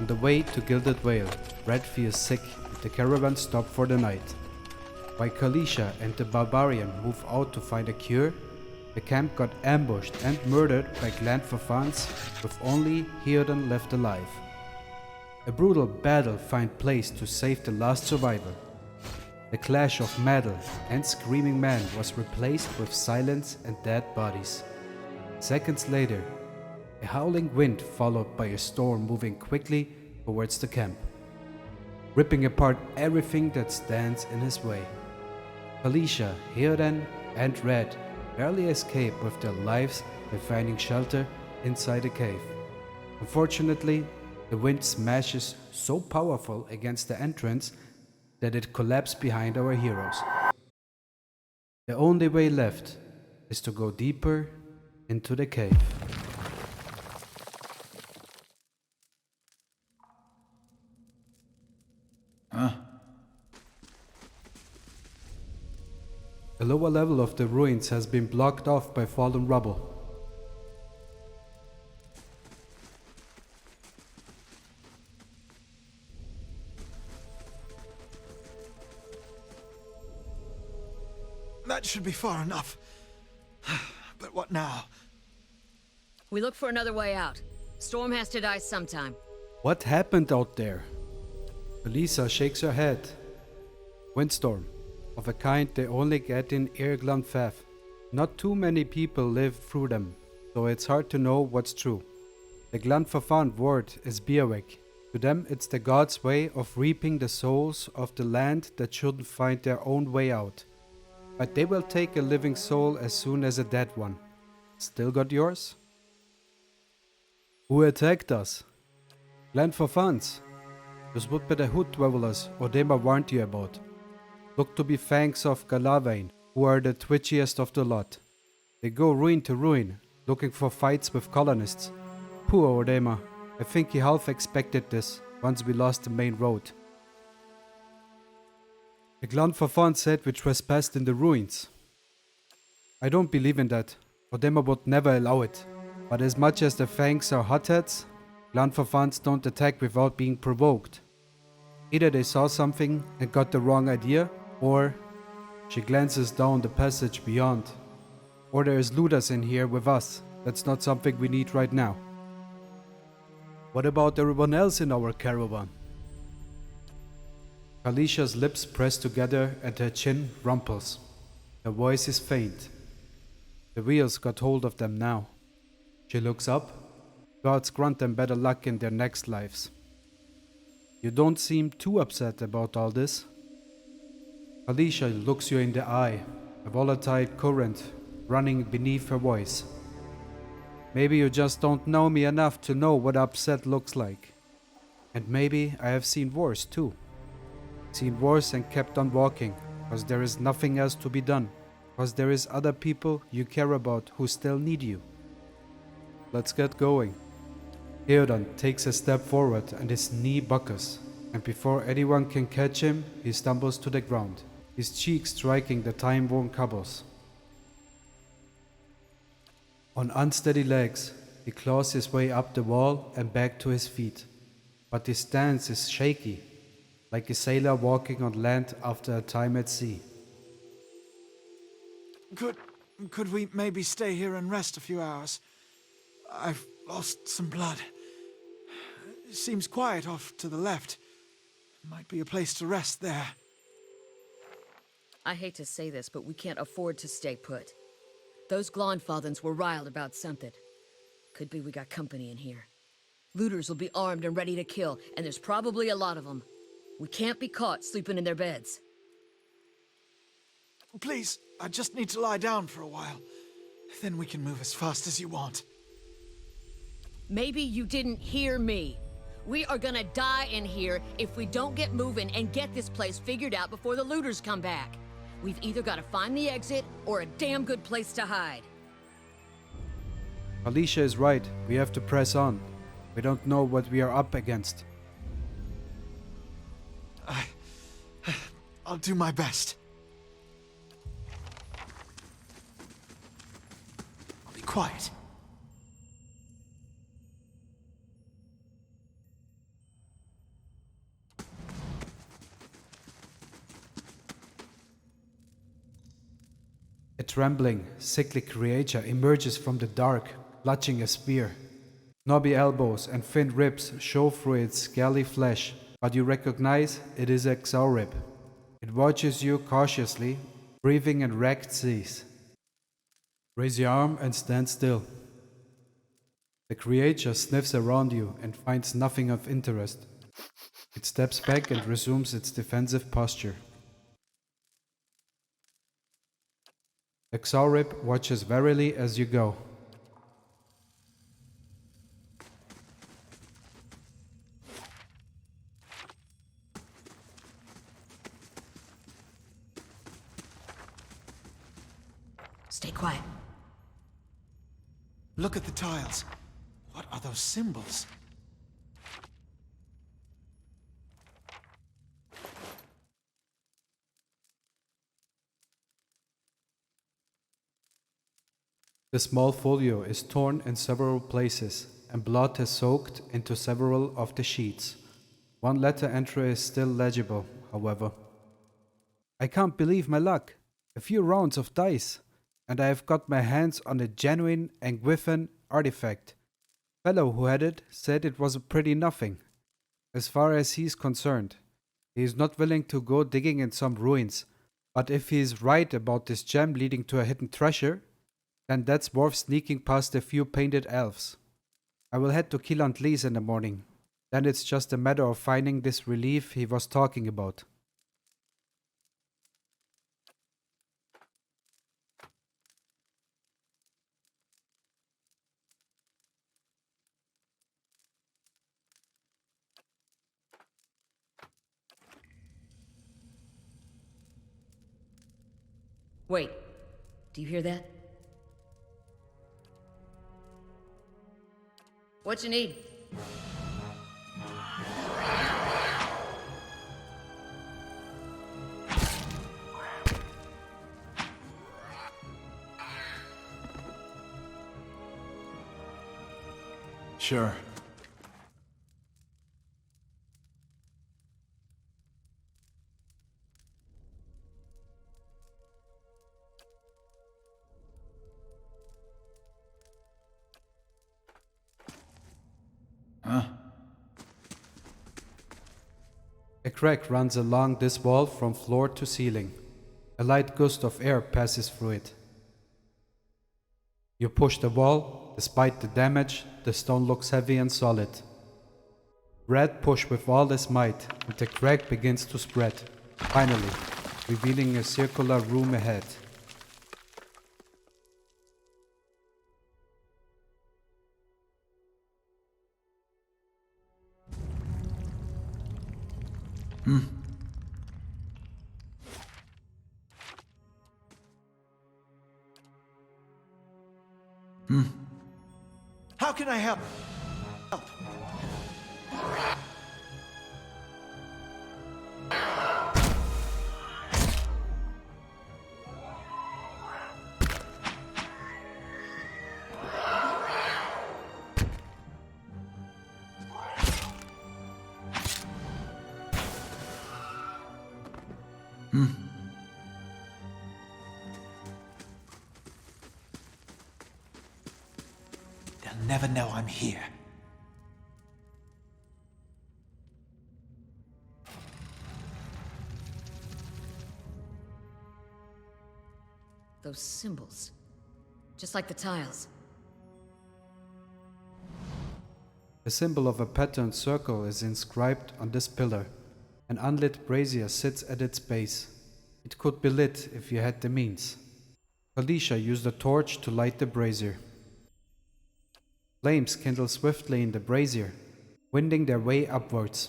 On the way to Gilded Vale, Red feels sick and the caravan stops for the night. While Kalisha and the barbarian move out to find a cure, the camp got ambushed and murdered by Glandfafans, with only Heodan left alive. A brutal battle finds place to save the last survivor. The clash of metal and screaming men was replaced with silence and dead bodies. Seconds later, a howling wind followed by a storm moving quickly towards the camp, ripping apart everything that stands in his way. Kalisha, Heodan, and Red barely escape with their lives by finding shelter inside a cave. Unfortunately, the wind smashes so powerful against the entrance that it collapsed behind our heroes. The only way left is to go deeper into the cave. The lower level of the ruins has been blocked off by fallen rubble. That should be far enough. But what now? We look for another way out. Storm has to die sometime. What happened out there? Elisa shakes her head. Windstorm, of a kind they only get in Irglanfaf. Not too many people live through them, so it's hard to know what's true. The Glandfafan word is Biawek. To them it's the gods' way of reaping the souls of the land that shouldn't find their own way out. But they will take a living soul as soon as a dead one. Still got yours? Who attacked us? Glandfafans. This would be the Hood Dwellers Odema warned you about. Look to be fangs of Galavain, who are the twitchiest of the lot. They go ruin to ruin, looking for fights with colonists. Poor Odema. I think he half expected this, once we lost the main road. The Glandfafan said we trespassed in the ruins. I don't believe in that. Odema would never allow it. But as much as the fangs are hotheads, Glandfafans don't attack without being provoked. Either they saw something and got the wrong idea, or she glances down the passage beyond. Or there is looters in here with us. That's not something we need right now. What about everyone else in our caravan? Kalisha's lips press together and her chin rumples. Her voice is faint. The wheels got hold of them now. She looks up. Gods grant them better luck in their next lives. You don't seem too upset about all this. Kalisha looks you in the eye, a volatile current running beneath her voice. Maybe you just don't know me enough to know what upset looks like. And maybe I have seen worse too. Seen worse and kept on walking, because there is nothing else to be done, because there is other people you care about who still need you. Let's get going. Heodan takes a step forward and his knee buckles, and before anyone can catch him, he stumbles to the ground, his cheek striking the time-worn cobbles. On unsteady legs, he claws his way up the wall and back to his feet, but his stance is shaky, like a sailor walking on land after a time at sea. Could we maybe stay here and rest a few hours? I've lost some blood. It seems quiet off to the left. Might be a place to rest there. I hate to say this, but we can't afford to stay put. Those Glonfathans were riled about something. Could be we got company in here. Looters will be armed and ready to kill, and there's probably a lot of them. We can't be caught sleeping in their beds. Please, I just need to lie down for a while. Then we can move as fast as you want. Maybe you didn't hear me. We are gonna die in here if we don't get moving and get this place figured out before the looters come back. We've either got to find the exit or a damn good place to hide. Alicia is right. We have to press on. We don't know what we are up against. I'll do my best. I'll be quiet. A trembling, sickly creature emerges from the dark, clutching a spear. Knobby elbows and thin ribs show through its scaly flesh, but you recognize it is a Xaurib. It watches you cautiously, breathing in ragged seas. Raise your arm and stand still. The creature sniffs around you and finds nothing of interest. It steps back and resumes its defensive posture. The Xaurib watches warily as you go. Stay quiet. Look at the tiles. What are those symbols? The small folio is torn in several places, and blood has soaked into several of the sheets. One letter entry is still legible, however. I can't believe my luck. A few rounds of dice, and I have got my hands on a genuine Angwithan artifact. Fellow who had it said it was a pretty nothing. As far as he is concerned, he is not willing to go digging in some ruins, but if he is right about this gem leading to a hidden treasure, then that's worth sneaking past a few painted elves. I will head to Kilant Lees in the morning. Then it's just a matter of finding this relief he was talking about. Wait, do you hear that? What you need? Sure. Huh? A crack runs along this wall from floor to ceiling. A light gust of air passes through it. You push the wall. Despite the damage, the stone looks heavy and solid. Red push with all his might, and the crack begins to spread, finally, revealing a circular room ahead. How can I help? They'll never know I'm here. Those symbols. Just like the tiles. The symbol of a patterned circle is inscribed on this pillar. An unlit brazier sits at its base. It could be lit if you had the means. Felicia used a torch to light the brazier. Flames kindle swiftly in the brazier, winding their way upwards.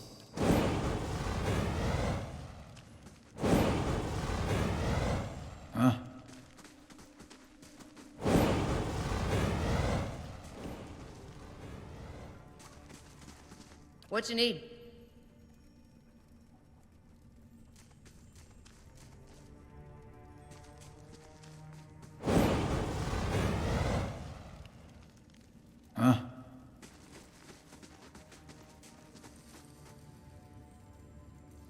Huh? What you need? Huh?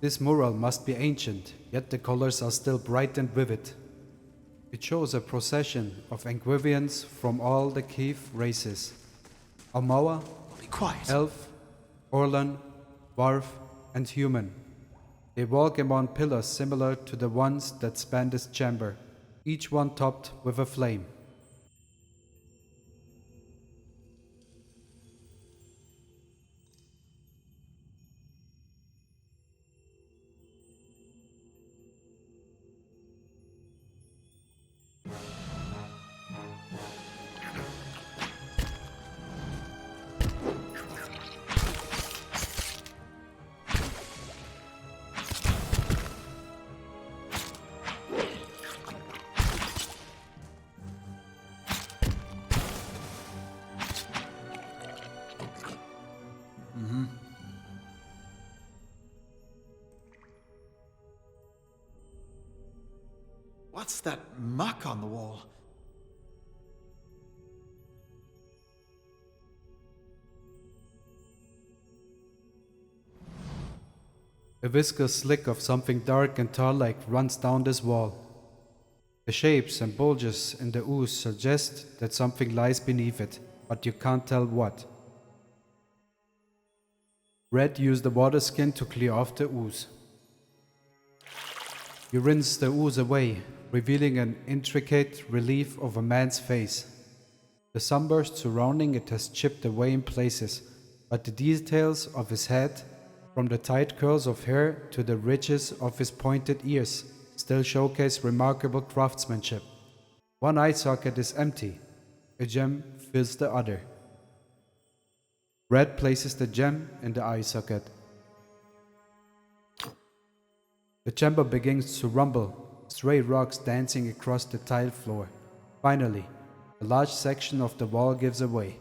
This mural must be ancient, yet the colors are still bright and vivid. It shows a procession of Angwivians from all the Keith races. Almawa, Be quiet. Elf, Orlan, Dwarf, and Human. They walk among pillars similar to the ones that span this chamber, each one topped with a flame. What's that muck on the wall? A viscous slick of something dark and tar-like runs down this wall. The shapes and bulges in the ooze suggest that something lies beneath it, but you can't tell what. Red used the water skin to clear off the ooze. You rinse the ooze away, revealing an intricate relief of a man's face. The sunburst surrounding it has chipped away in places, but the details of his head, from the tight curls of hair to the ridges of his pointed ears, still showcase remarkable craftsmanship. One eye socket is empty. A gem fills the other. Red places the gem in the eye socket. The chamber begins to rumble, stray rocks dancing across the tile floor. Finally, a large section of the wall gives away.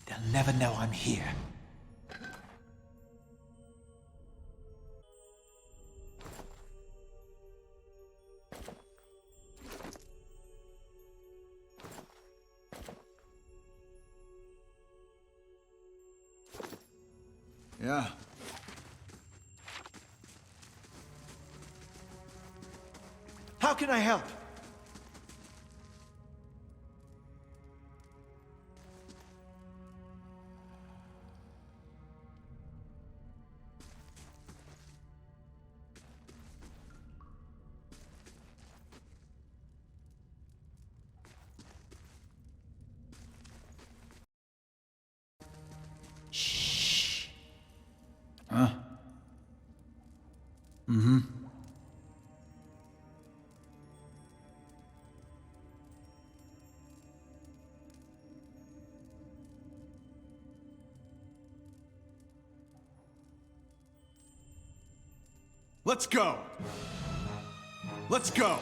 They'll never know I'm here. Yeah. How can I help? Shh. Let's go! Let's go!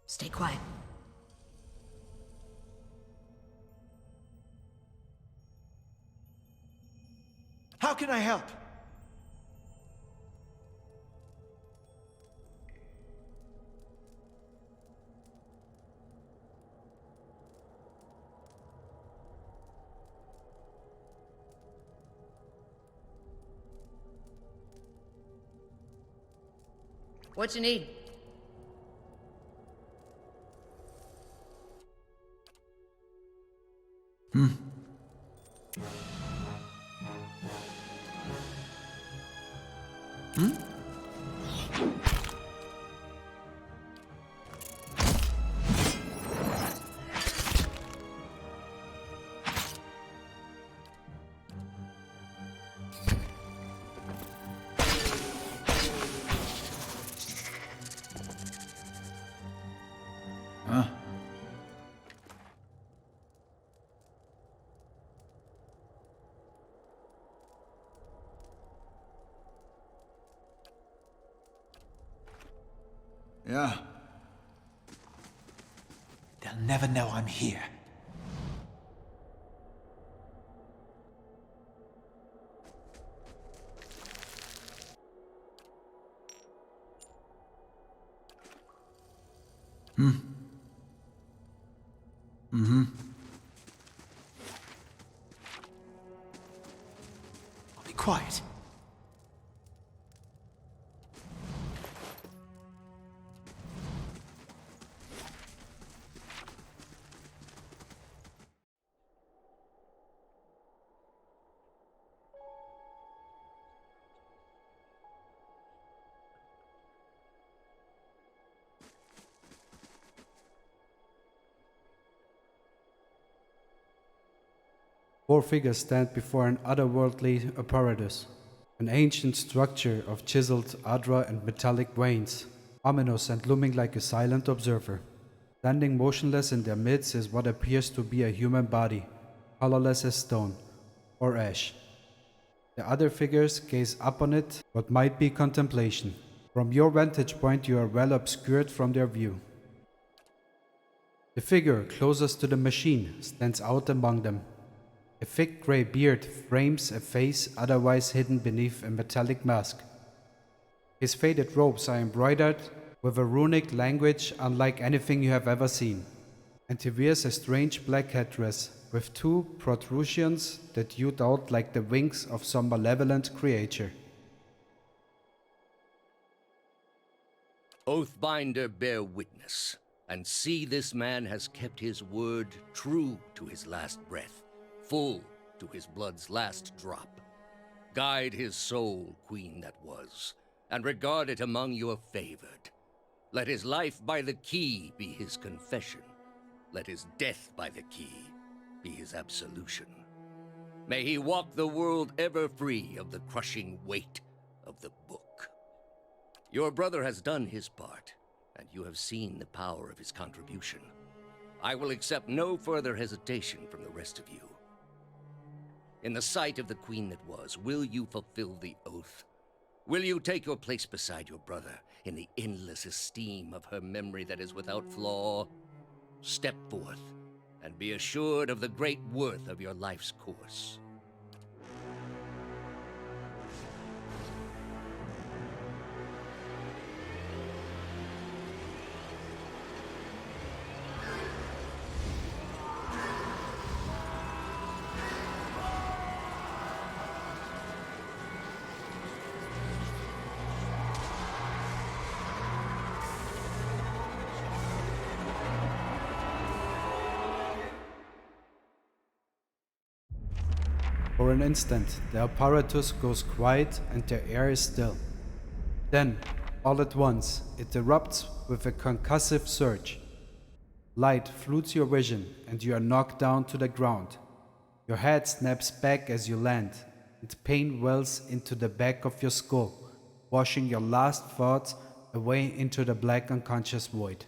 Stay quiet. How can I help? What you need? Yeah. They'll never know I'm here. I'll be quiet. Four figures stand before an otherworldly apparatus, an ancient structure of chiseled adra and metallic veins, ominous and looming like a silent observer. Standing motionless in their midst is what appears to be a human body, colorless as stone or ash. The other figures gaze upon it, what might be contemplation. From your vantage point, you are well obscured from their view. The figure closest to the machine stands out among them. A thick grey beard frames a face otherwise hidden beneath a metallic mask. His faded robes are embroidered with a runic language unlike anything you have ever seen, and he wears a strange black headdress with two protrusions that jut out like the wings of some malevolent creature. Oathbinder, bear witness, and see this man has kept his word true to his last breath, full to his blood's last drop. Guide his soul, queen that was, and regard it among your favored. Let his life by the key be his confession. Let his death by the key be his absolution. May he walk the world ever free of the crushing weight of the book. Your brother has done his part, and you have seen the power of his contribution. I will accept no further hesitation from the rest of you. In the sight of the queen that was, will you fulfill the oath? Will you take your place beside your brother in the endless esteem of her memory that is without flaw? Step forth, and be assured of the great worth of your life's course. For an instant, the apparatus goes quiet and the air is still. Then, all at once, it erupts with a concussive surge. Light floods your vision and you are knocked down to the ground. Your head snaps back as you land, and pain wells into the back of your skull, washing your last thoughts away into the black unconscious void.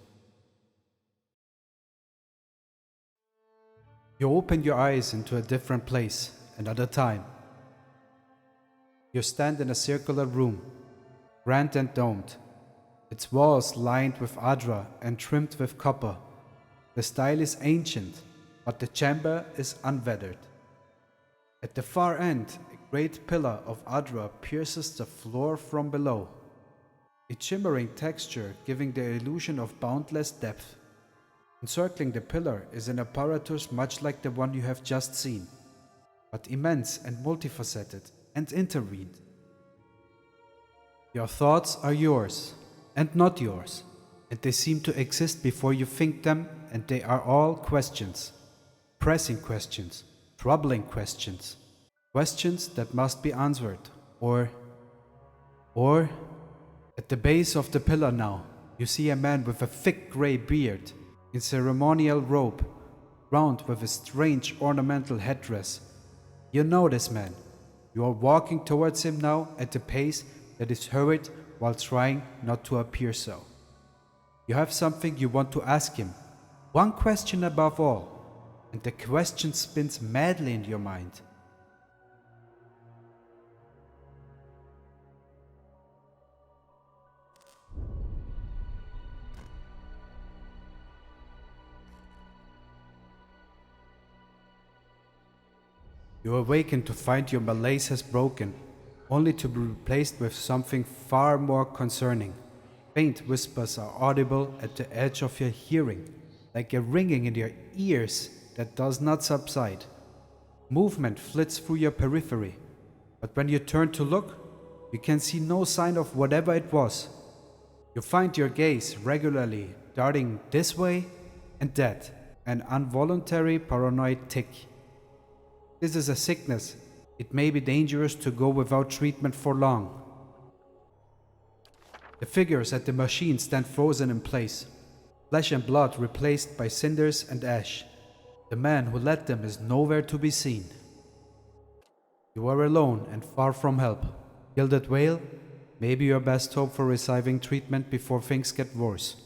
You open your eyes into a different place, another time. You stand in a circular room, grand and domed, its walls lined with adra and trimmed with copper. The style is ancient, but the chamber is unweathered. At the far end, a great pillar of adra pierces the floor from below, its shimmering texture giving the illusion of boundless depth. Encircling the pillar is an apparatus much like the one you have just seen, but immense and multifaceted and intervened. Your thoughts are yours and not yours, and they seem to exist before you think them, and they are all questions. Pressing questions, troubling questions, questions that must be answered, or at the base of the pillar now, you see a man with a thick grey beard, in ceremonial robe, crowned with a strange ornamental headdress. You know this man. You are walking towards him now at a pace that is hurried while trying not to appear so. You have something you want to ask him, one question above all, and the question spins madly in your mind. You awaken to find your malaise has broken, only to be replaced with something far more concerning. Faint whispers are audible at the edge of your hearing, like a ringing in your ears that does not subside. Movement flits through your periphery, but when you turn to look, you can see no sign of whatever it was. You find your gaze regularly darting this way and that, an involuntary paranoid tic. This is a sickness. It may be dangerous to go without treatment for long. The figures at the machine stand frozen in place, flesh and blood replaced by cinders and ash. The man who led them is nowhere to be seen. You are alone and far from help. Gilded Whale, maybe your best hope for receiving treatment before things get worse.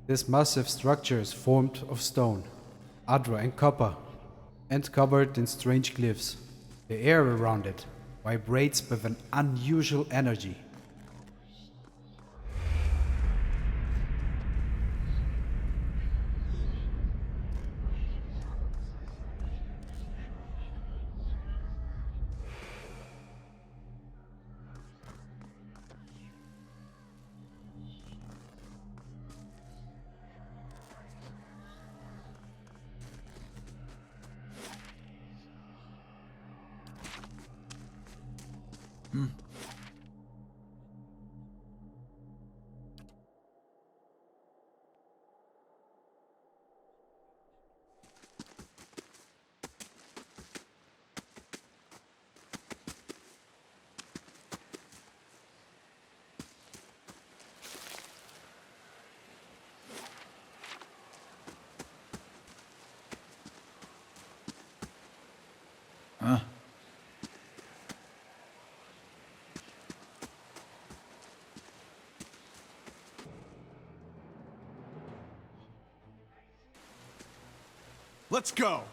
This massive structure is formed of stone, adra and copper, and covered in strange glyphs. The air around it vibrates with an unusual energy. Huh? Let's go!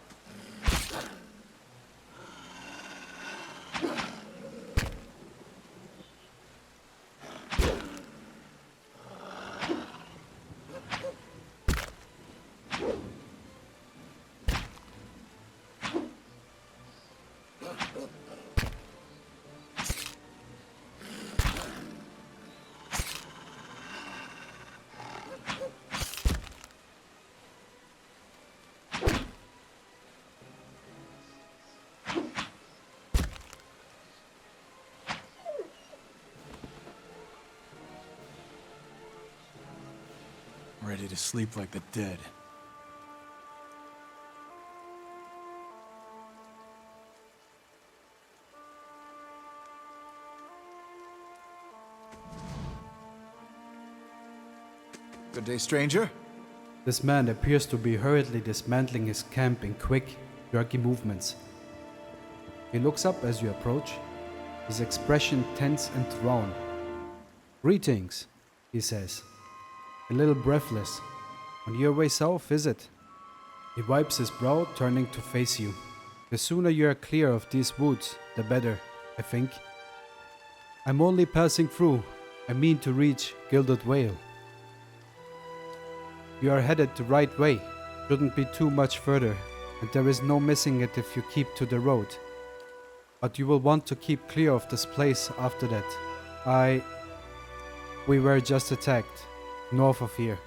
Ready to sleep like the dead. Good day, stranger. This man appears to be hurriedly dismantling his camp in quick, jerky movements. He looks up as you approach, his expression tense and drawn. "Greetings," he says, a little breathless. "On your way south, is it?" He wipes his brow, turning to face you. "The sooner you are clear of these woods, the better, I think. I'm only passing through. I mean to reach Gilded Whale." "You are headed the right way. Shouldn't be too much further, and there is no missing it if you keep to the road. But you will want to keep clear of this place after that. We were just attacked, north of here.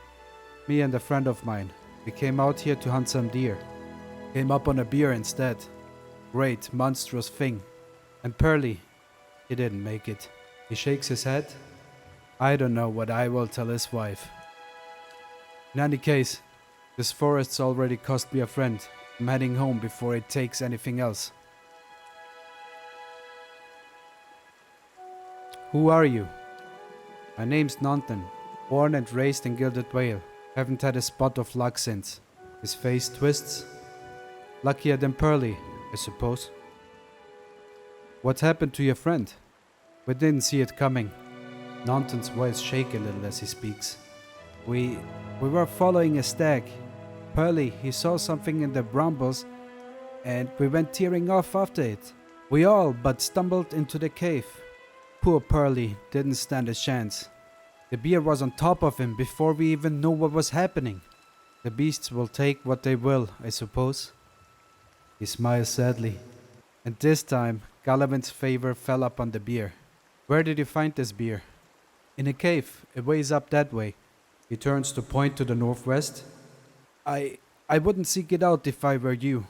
Me and a friend of mine. We came out here to hunt some deer. Came up on a bear instead. Great, monstrous thing. And Pearly, he didn't make it." He shakes his head. "I don't know what I will tell his wife. In any case, this forest's already cost me a friend. I'm heading home before it takes anything else." Who are you? My name's Nanton, born and raised in Gilded Vale. Haven't had a spot of luck since. His face twists. Luckier than Pearly, I suppose. What happened to your friend? We didn't see it coming. Nanton's voice shakes a little as he speaks. We were following a stag. Pearly, he saw something in the brambles and we went tearing off after it. We all but stumbled into the cave. Poor Pearly didn't stand a chance. The bear was on top of him before we even knew what was happening. The beasts will take what they will, I suppose. He smiles sadly. And this time, Galavin's favor fell upon the bear. Where did you find this bear? In a cave, a ways up that way. He turns to point to the northwest. I wouldn't seek it out if I were you.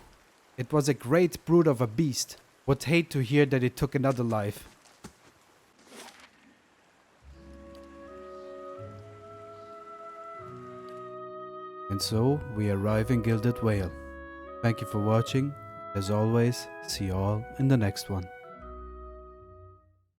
It was a great brute of a beast. Would hate to hear that it took another life. And so we arrive in Gilded Vale. Thank you for watching. As always, see you all in the next one.